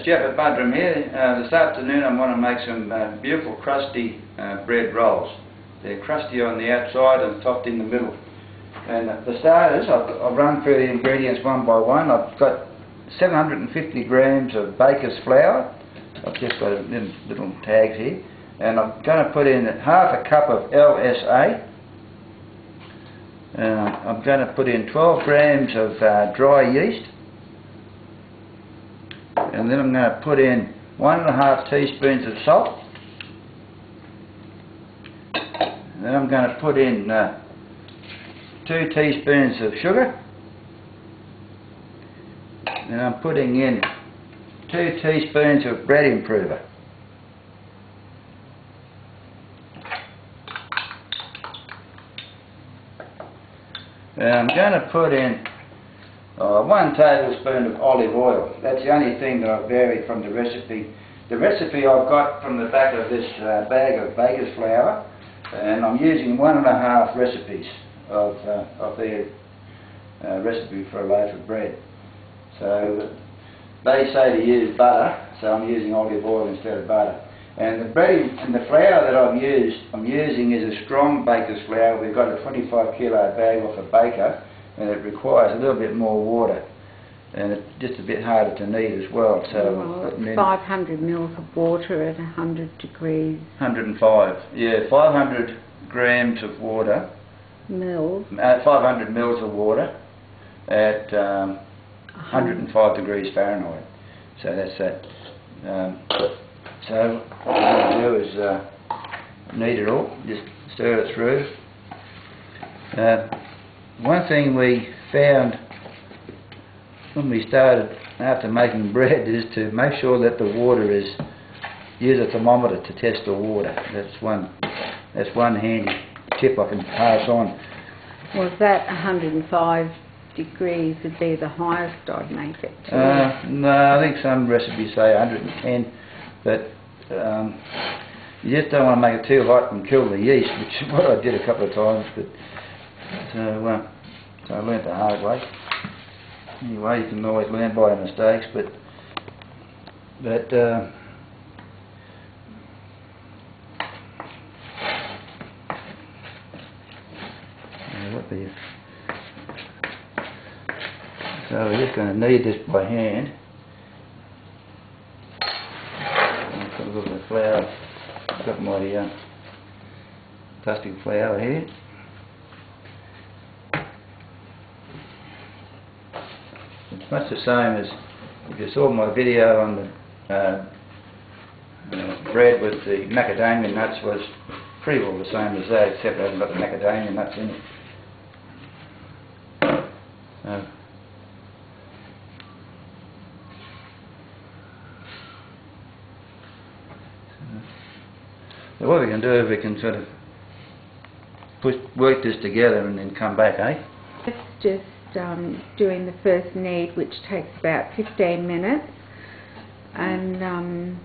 it's Jeff at Budrum here. This afternoon I want to make some beautiful crusty bread rolls. They're crusty on the outside and topped in the middle. And for starters, I've run through the ingredients one by one. I've got 750 grams of baker's flour. I've just got little tags here. And I'm going to put in half a cup of L.S.A. I'm going to put in 12 grams of dry yeast. And then I'm going to put in 1.5 teaspoons of salt. And then I'm going to put in 2 teaspoons of sugar. And I'm putting in 2 teaspoons of bread improver. And I'm going to put in 1 tablespoon of olive oil. That's the only thing that I've varied from the recipe. The recipe I've got from the back of this bag of baker's flour, and I'm using 1.5 recipes of their recipe for a loaf of bread. So they say to use butter, so I'm using olive oil instead of butter. And the bread and the flour that I'm using is a strong baker's flour. We've got a 25 kilo bag off a baker, and it requires a little bit more water, and it's just a bit harder to knead as well. So it's 500 mils of water at 100 degrees. 105, yeah, 500 grams of water. Mils. 500 mils of water at 105 degrees Fahrenheit. So that's that. So what I'm going to do is knead it all, just stir it through. One thing we found when we started after making bread is to make sure that the water is, use a thermometer to test the water. That's one handy tip I can pass on. Was that 105 degrees would be the highest I'd make it to? No, I think some recipes say 110, but you just don't want to make it too hot and kill the yeast, which is what I did a couple of times. But so I learnt the hard way. Anyway, you can always learn by mistakes, but so we're just going to knead this by hand. I've got a little bit of flour. I've got my dusting flour here. It's much the same as if you saw my video on the bread with the macadamia nuts, was pretty well the same as that, except I haven't got the macadamia nuts in it. So what we can do is we can sort of work this together and then come back, eh? It's just doing the first knead, which takes about 15 minutes. And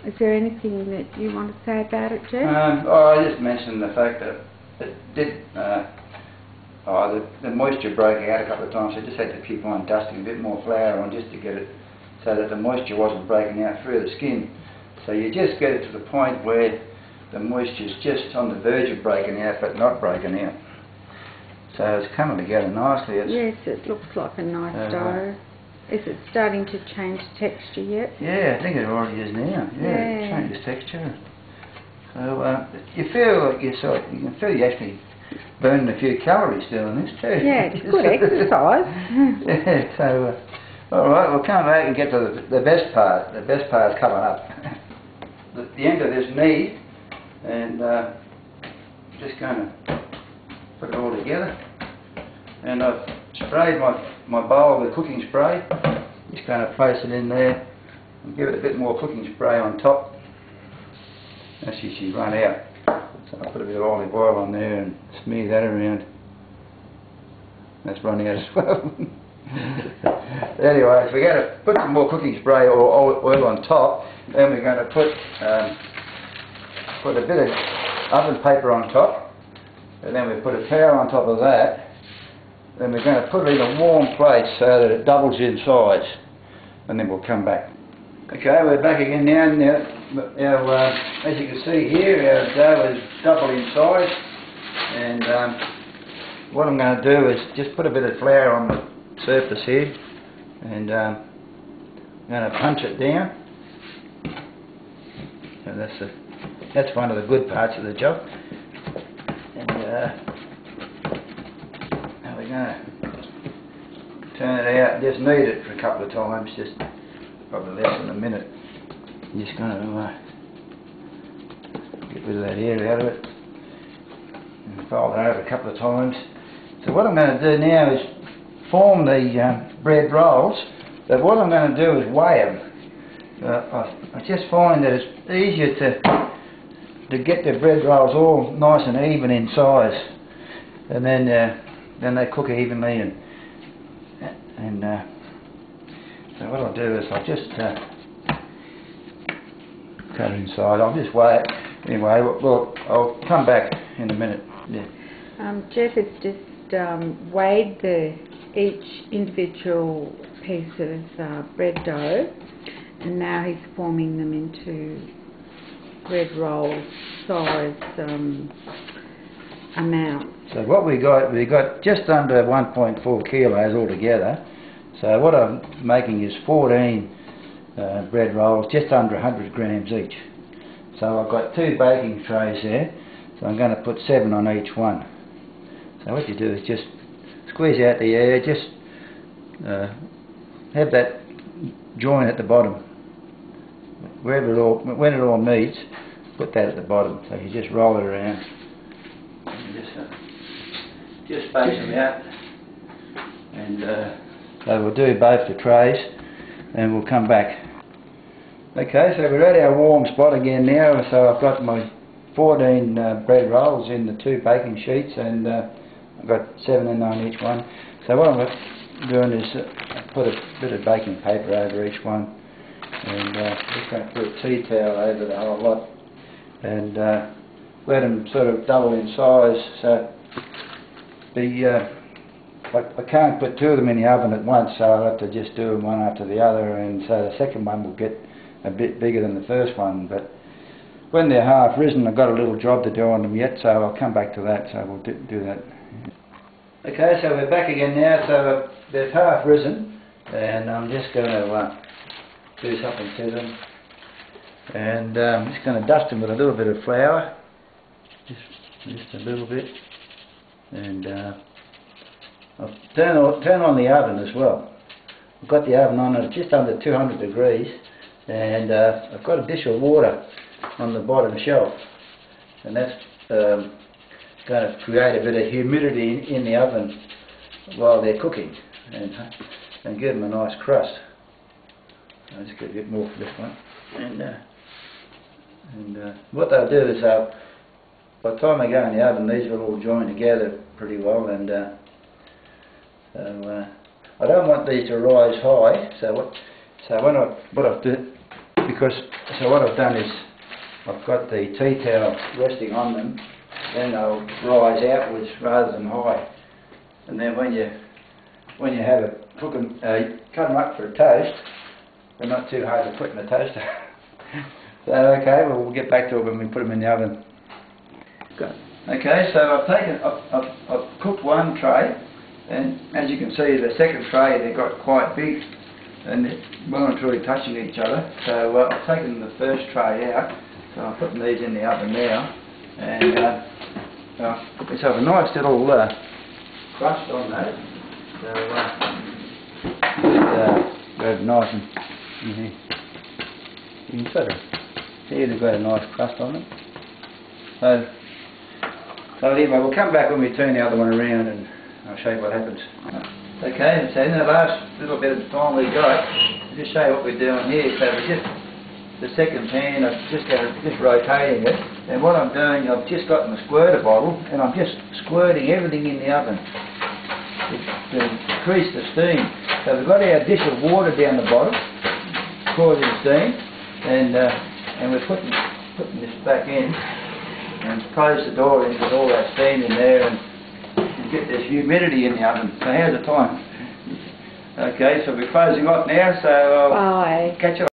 is there anything that you want to say about it, Jeff? I just mentioned the fact that it did, the moisture broke out a couple of times, so I just had to keep on dusting a bit more flour on just to get it so that the moisture wasn't breaking out through the skin. So you just get it to the point where the moisture is just on the verge of breaking out, but not breaking out. So it's coming together nicely. Yes, it looks like a nice dough. Is it starting to change texture yet? Yeah, I think it already is now. Yeah, it changes texture. So you feel like you can feel you actually burning a few calories doing this too. Yeah, it's good exercise. Yeah. So all right, we'll come back and get to the best part. The best part is coming up. The end of this knead, and just going to put it all together. And I've sprayed my bowl with cooking spray. Just going to place it in there and give it a bit more cooking spray on top. Actually, she's run out, so I'll put a bit of olive oil on there and smear that around. That's running out as well. Anyway, if we're going to put some more cooking spray or oil on top, then we're going to put a bit of oven paper on top, and then we put a towel on top of that. Then we're going to put it in a warm place so that it doubles in size, and then we'll come back. Okay, we're back again now. As you can see here, our dough is double in size, and what I'm going to do is just put a bit of flour on the surface here, and I'm going to punch it down. So that's one of the good parts of the job. And now we're going to turn it out. Just knead it for a couple of times, just probably less than a minute. I'm just going to get rid of that air out of it and fold it over a couple of times. So what I'm going to do now is form the bread rolls, but what I'm going to do is weigh them. I just find that it's easier to get the bread rolls all nice and even in size, and then they cook evenly. And so what I'll do is I'll just cut it inside. I'll just weigh it. Anyway, well, I'll come back in a minute. Yeah. Jeff has just weighed each individual piece of bread dough, and now he's forming them into bread roll size amount. So what we got just under 1.4 kilos altogether. So what I'm making is 14 bread rolls, just under 100 grams each. So I've got 2 baking trays there, so I'm going to put 7 on each one. So what you do is just squeeze out the air, just have that join at the bottom. When it all meets, put that at the bottom. So you just roll it around. And just space them out. And so we'll do both the trays, and we'll come back. Okay, so we're at our warm spot again now. So I've got my 14 bread rolls in the 2 baking sheets, and I've got 7 in on each one. So what I'm doing is put a bit of baking paper over each one, and just going to put a tea towel over the whole lot, and let them sort of double in size. So I can't put 2 of them in the oven at once, so I'll have to just do them one after the other, and so the second one will get a bit bigger than the first one. But when they're half risen, I've got a little job to do on them yet, so I'll come back to that. So we'll do that. Okay, so we're back again now. So they're half risen, and I'm just going to do something to them, and I'm just going to dust them with a little bit of flour, just a little bit, and I'll turn on the oven as well. I've got the oven on at just under 200 degrees, and I've got a dish of water on the bottom shelf, and that's going to create a bit of humidity in the oven while they're cooking, and give them a nice crust. I'll just get a bit more for this one, and what they'll do is by the time they go in the oven, these will all join together pretty well, and so I don't want these to rise high. So what I've done is I've got the tea towel resting on them, then they'll rise outwards rather than high, and then when you have it, cut them up for a toast. They're not too hard to put in the toaster. So okay, well, we'll get back to it when we put them in the oven. Okay, so I've cooked one tray, and as you can see, the second tray they got quite big, and they weren't really touching each other. So I've taken the first tray out, so I'm putting these in the oven now, and let's have a nice little crust on those. So just nice and you can sort of see they've got a nice crust on them. So anyway, we'll come back when we turn the other one around, and I'll show you what happens. Okay, so in the last little bit of time we got, I'll just show you what we're doing here. So we're just, the second pan, I've just rotating it, and what I'm doing, I've just got my squirter bottle, and I'm just squirting everything in the oven to increase the steam. So we've got our dish of water down the bottom, causing steam, and we're putting this back in, and close the door in with all that steam in there, and get this humidity in the oven. So how's the time? Okay, so we're closing off now, so I'll catch you